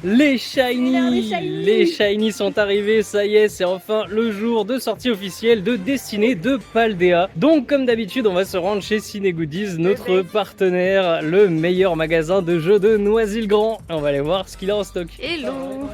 Les l'heure des shiny, shiny. les shiny sont arrivés, ça y est, c'est enfin le jour de sortie officielle de Destinée de Paldea. Donc comme d'habitude, on va se rendre chez Ciné Goodies, notre partenaire, le meilleur magasin de jeux de Noisy-le-Grand. On va aller voir ce qu'il a en stock. Hello.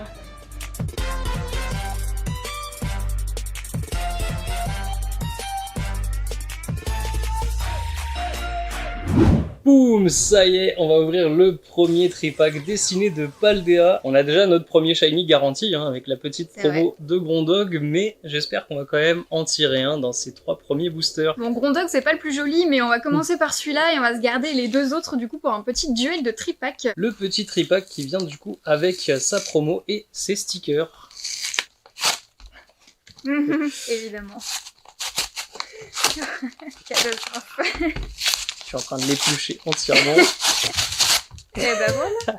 Boum, ça y est, on va ouvrir le premier tripack Dessiné de Paldea. On a déjà notre premier shiny garanti avec la petite promo de Grondog, mais j'espère qu'on va quand même en tirer un dans ces 3 premiers boosters. Bon, Grondog c'est pas le plus joli, mais on va commencer par celui-là et on va se garder les 2 autres du coup pour un petit duel de tripack. Le petit tripack qui vient du coup avec sa promo et ses stickers. Évidemment. Catastrophe. Je suis en train de l'éplucher entièrement. Et ben voilà.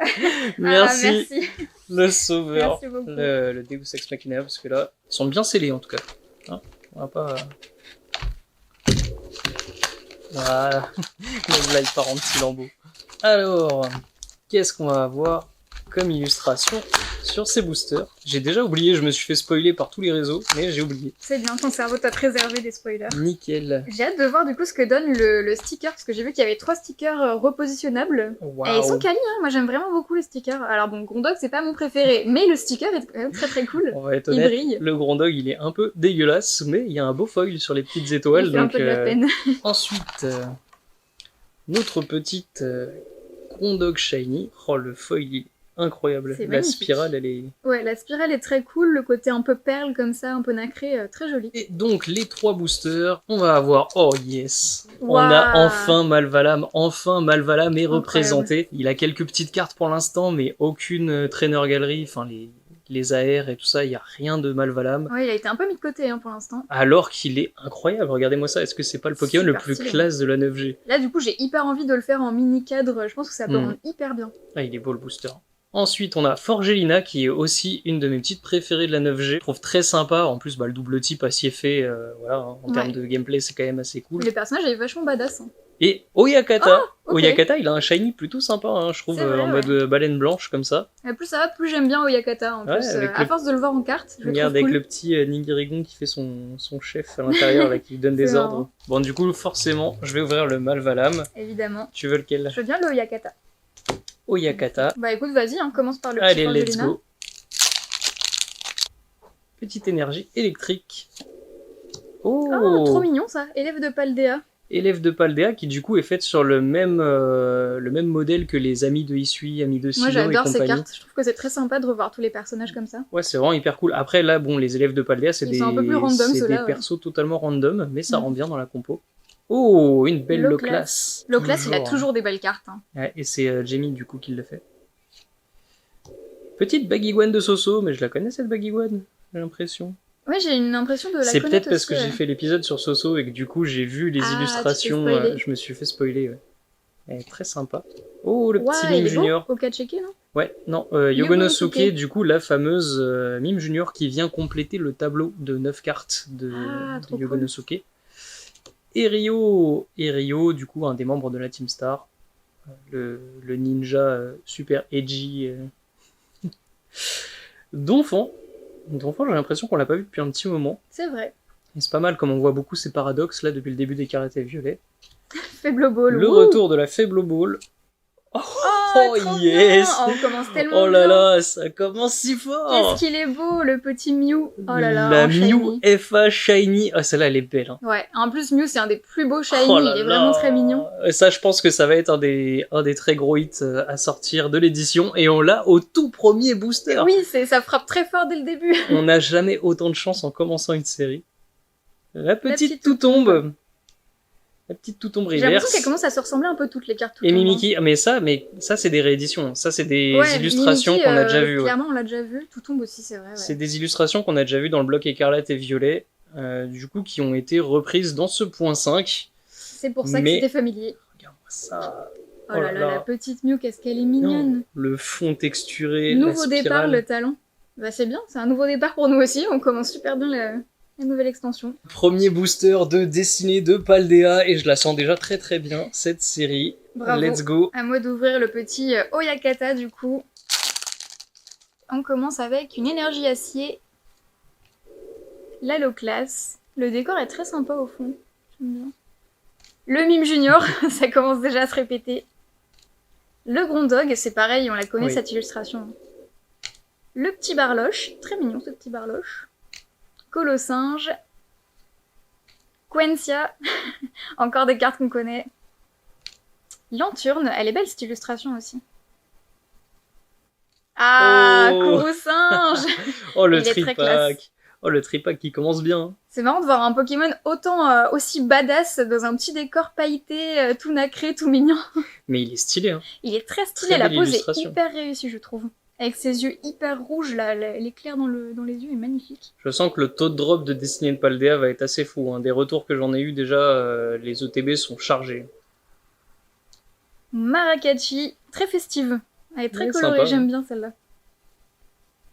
Merci, Ah, merci. le sauveur, Merci beaucoup. le Deus Ex Machina, parce que là, ils sont bien scellés en tout cas. Hein, on va pas... Voilà, même là il part en petit lambeau. Alors, qu'est-ce qu'on va avoir comme illustration sur ces boosters? J'ai déjà oublié, je me suis fait spoiler par tous les réseaux, mais j'ai oublié. C'est bien, ton cerveau t'a préservé des spoilers. Nickel. J'ai hâte de voir du coup ce que donne le sticker, parce que j'ai vu qu'il y avait 3 stickers repositionnables. Wow. Et ils sont quali, hein. Moi j'aime vraiment beaucoup les stickers. Alors bon, Grondog c'est pas mon préféré, mais le sticker est quand même très très cool. On va être Il honnête, brille. le Grondog il est un peu dégueulasse, mais il y a un beau foil sur les petites étoiles. Il fait un peu de la peine. Ensuite, notre petite Grondog Shiny. Oh, le foil il est incroyable. C'est La magnifique. spirale elle est... Ouais, la spirale est très cool, le côté un peu perle comme ça, un peu nacré, très joli. Et donc les 3 boosters, on va avoir... Oh yes, on Waouh. a enfin Malvalam est représenté. Incroyable. Il a quelques petites cartes pour l'instant, mais aucune trainer galerie, enfin les AR et tout ça, il n'y a rien de Malvalam. Ouais, il a été un peu mis de côté pour l'instant. Alors qu'il est incroyable, regardez-moi ça, est-ce que c'est pas le Pokémon le Super plus stylé. classe de la 9G? Là du coup j'ai hyper envie de le faire en mini cadre, je pense que ça peut rendre hyper bien. Ah, il est beau le booster. Ensuite, on a Forgelina, qui est aussi une de mes petites préférées de la 9G. Je trouve très sympa. En plus, le double type acier fait, voilà, en termes de gameplay, c'est quand même assez cool. Le personnage est vachement badass. Hein. Et Oyakata. Oh, ok. Oyakata, il a un shiny plutôt sympa, je trouve, C'est vrai, en mode baleine blanche, comme ça. Et plus ça va, plus j'aime bien Oyakata en Ouais, plus. avec À force de le voir en carte, je le Regarde, trouve avec cool. le petit Nigirigon qui fait son chef à l'intérieur, là, qui lui donne des C'est ordres. marrant. Bon, du coup, forcément, je vais ouvrir le Malvalam. Évidemment. Tu veux lequel? Je veux bien le Oyakata. Oyakata. Bah écoute, vas-y, commence par le petit Allez, let's Forgelina. go. Petite énergie électrique. Oh, trop mignon ça, élève de Paldea. Élève de Paldea qui du coup est faite sur le même modèle que les amis de Isui, amis de Silo Moi et j'adore compagnie. ces cartes, je trouve que c'est très sympa de revoir tous les personnages comme ça. Ouais, c'est vraiment hyper cool. Après là, bon, les élèves de Paldea, c'est Ils sont un peu plus random, c'est ceux-là, des ouais. persos totalement random, mais ça rend bien dans la compo. Oh, une belle Loclas. Loclas. Loclas, il a toujours des belles cartes. Hein. Ouais, et c'est Jamie du coup qui le fait. Petite Baguiguane de Soso, mais je la connais cette Baguiguane, j'ai l'impression. Ouais, j'ai une impression de la C'est connaître peut-être parce aussi, que j'ai fait l'épisode sur Soso et que du coup j'ai vu les Ah, illustrations, tu t'es spoilé. je me suis fait spoiler. Ouais. Elle est très sympa. Oh, le Ouais, petit il Mime est Junior. beau, Okacheke, non? Ouais, non, Yogonosuke. Yogonosuke, du coup, la fameuse Mime Junior qui vient compléter le tableau de 9 cartes de, Ah, trop cool. Yogonosuke. Et Ryo, du coup, un des membres de la Team Star. Le ninja super edgy. Donphan, j'ai l'impression qu'on l'a pas vu depuis un petit moment. C'est vrai. Et c'est pas mal comme on voit beaucoup ces paradoxes là depuis le début des Karaté Violet. Faible ball. Le retour de la Faible Ball. Oh, trop yes! bien. Oh, on commence tellement Oh là bien. là, ça commence si fort! Qu'est-ce qu'il est beau, le petit Mew. Oh là là, La en shiny. Mew FA Shiny. Ah, celle-là, elle est belle. Hein. Ouais, en plus Mew c'est un des plus beaux shiny, Oh là il est là. vraiment très mignon. Ça, je pense que ça va être un des très gros hits à sortir de l'édition. Et on l'a au tout premier booster. Oui, ça frappe très fort dès le début. On n'a jamais autant de chance en commençant une série. La petite petite Toutombe. La petite Toutombe J'ai l'impression reverse. qu'elle commence à se ressembler un peu toutes les cartes. Et Mimikyu, mais ça c'est des rééditions. Ça, c'est des Ouais, illustrations Mimikyu, qu'on a déjà vues. Ouais. Clairement, on l'a déjà vu. Tout tombe aussi, c'est vrai. Ouais. C'est des illustrations qu'on a déjà vues dans le bloc écarlate et violet, du coup, qui ont été reprises dans ce point 5. C'est pour ça que Mais- c'était familier. Regarde-moi ça. Oh là là, la petite Mew, qu'est-ce qu'elle est mignonne. Non, le fond texturé, Nouveau la départ, spirale. le talent. Bah c'est bien, c'est un nouveau départ pour nous aussi. On commence super bien la nouvelle extension. Premier booster de Destinée de Paldea, et je la sens déjà très très bien, cette série. Bravo. Let's go. À moi d'ouvrir le petit Oyakata du coup. On commence avec une énergie acier. L'Haloclasse. Le décor est très sympa au fond. J'aime bien. Le Mime Junior, ça commence déjà à se répéter. Le Grondog, c'est pareil, on la connaît Oui. cette illustration. Le petit Barloche, très mignon ce petit Barloche. Colossinge. Quencia, encore des cartes qu'on connaît. Lanturne, elle est belle cette illustration aussi. Ah, Oh. Courroucinge. Oh le Il est très classe. tripack. Oh le tripack qui commence bien. C'est marrant de voir un Pokémon autant aussi badass dans un petit décor pailleté, tout nacré, tout mignon. Mais il est stylé, hein. Il est très stylé, Très la belle pose est illustration. hyper réussie je trouve. Avec ses yeux hyper rouges, là, l'éclair dans les yeux est magnifique. Je sens que le taux de drop de Destinée de Paldea va être assez fou, hein. Des retours que j'en ai eu déjà, les ETB sont chargés. Maracati, très festive. Elle est très Ouais, colorée, sympa. j'aime bien celle-là.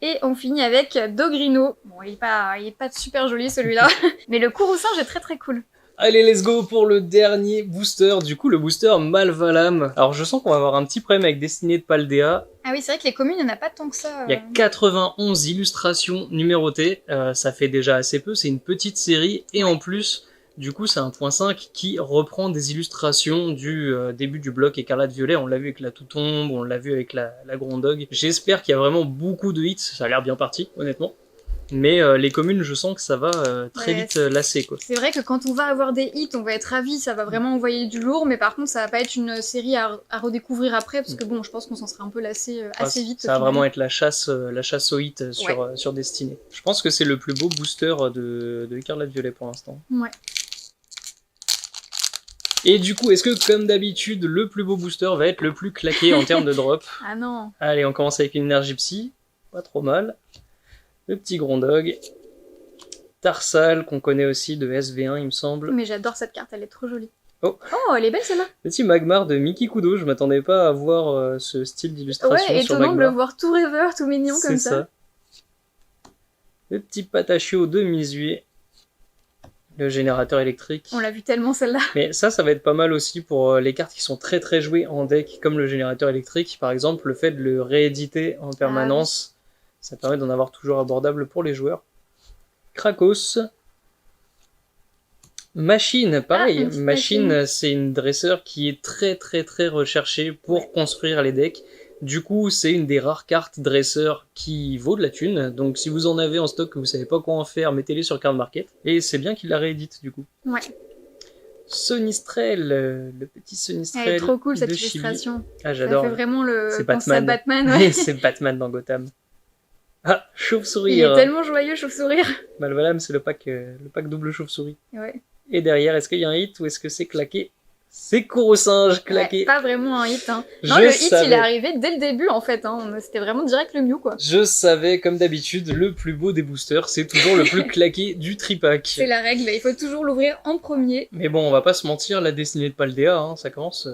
Et on finit avec Dogrino. Bon, il est pas super joli celui-là, mais le Courroucinge est très très cool. Allez, let's go pour le dernier booster. Du coup, le booster Malvalam. Alors, je sens qu'on va avoir un petit problème avec Destinée de Paldea. Ah oui, c'est vrai que les communes, il n'y en a pas tant que ça. Il y a 91 illustrations numérotées. Ça fait déjà assez peu. C'est une petite série. Et en plus, du coup, c'est un point 5 qui reprend des illustrations du début du bloc Écarlate-Violet. On l'a vu avec la Toutombe, on l'a vu avec la Grondog. J'espère qu'il y a vraiment beaucoup de hits. Ça a l'air bien parti, honnêtement. Mais les communes, je sens que ça va très Ouais, vite lasser, quoi. C'est vrai que quand on va avoir des hits, on va être ravis, ça va vraiment envoyer du lourd, mais par contre, ça va pas être une série à redécouvrir après, parce que bon, je pense qu'on s'en sera un peu lassé assez vite. Ça va au final. vraiment être la chasse aux hits sur Destiny. Je pense que c'est le plus beau booster de Écarlate-Violet pour l'instant. Ouais. Et du coup, est-ce que, comme d'habitude, le plus beau booster va être le plus claqué en termes de drop? Ah non. Allez, on commence avec une énergie psy. Pas trop mal. Le petit Grondog. Tarsal, qu'on connaît aussi de SV1, il me semble. Mais j'adore cette carte, elle est trop jolie. Oh. Elle est belle celle-là. Petit Magmar de Mickey Kudo. Je m'attendais pas à voir ce style d'illustration Ouais, sur étonnant de le Magmar. voir tout rêveur, tout mignon comme C'est ça. Le petit Patachio de Misuie. Le générateur électrique. On l'a vu tellement celle-là. Mais ça va être pas mal aussi pour les cartes qui sont très très jouées en deck, comme le générateur électrique. Par exemple, le fait de le rééditer en permanence, ça permet d'en avoir toujours abordable pour les joueurs. Krakos. Machine, pareil. une petite Machine, c'est une dresseur qui est très très très recherchée pour construire les decks. Du coup, c'est une des rares cartes dresseur qui vaut de la thune. Donc si vous en avez en stock que vous savez pas quoi en faire, mettez-les sur Card Market. Et c'est bien qu'il la réédite du coup. Ouais. Sonistrel, le petit Sonistrel. Elle est trop cool cette de Chibi. illustration. Ah, Ça j'adore. fait vraiment le C'est penser à Batman. Batman, ouais. C'est Batman dans Gotham. Ah, Il chauve-souris. est tellement joyeux, chauve-sourire. Malvalam, c'est le pack double chauve-souris. Ouais. Et derrière, est-ce qu'il y a un hit ou est-ce que c'est claqué? C'est Courroucinge claqué. Ouais, pas vraiment un hit, hein. Non, Je le hit, savais. il est arrivé dès le début, en fait, hein. C'était vraiment direct le Mew, quoi. Je savais, comme d'habitude, le plus beau des boosters, c'est toujours le plus claqué du tripack. C'est la règle, il faut toujours l'ouvrir en premier. Mais bon, on va pas se mentir, la destinée de Paldea, hein, ça commence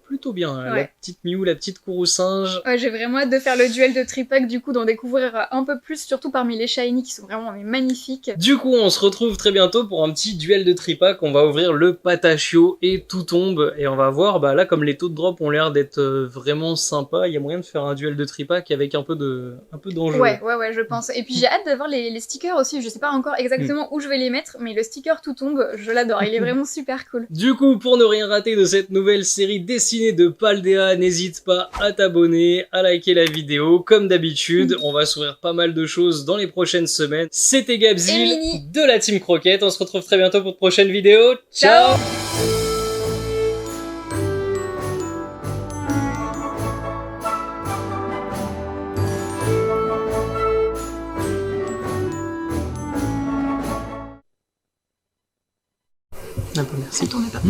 plutôt bien. Hein. Ouais. La petite Mew, la petite Courroucinge. Ouais, j'ai vraiment hâte de faire le duel de tripack, du coup, d'en découvrir un peu plus, surtout parmi les shiny qui sont vraiment magnifiques. Du coup, on se retrouve très bientôt pour un petit duel de tripack. On va ouvrir le Patachio et tout tombe. Et on va voir, bah là, comme les taux de drop ont l'air d'être vraiment sympas, il y a moyen de faire un duel de tripack avec un peu d'enjeu. Ouais, je pense. Et puis j'ai hâte de voir les stickers aussi. Je sais pas encore exactement où je vais les mettre, mais le sticker tout tombe, je l'adore. Il est vraiment super cool. Du coup, pour ne rien rater de cette nouvelle série dessinée de Paldea, n'hésite pas à t'abonner, à liker la vidéo. Comme d'habitude, on va s'ouvrir pas mal de choses dans les prochaines semaines. C'était Et Gabzil Mini. de la Team Croquette. On se retrouve très bientôt pour de prochaines vidéos. Ciao. Un peu merci. Tournez pas.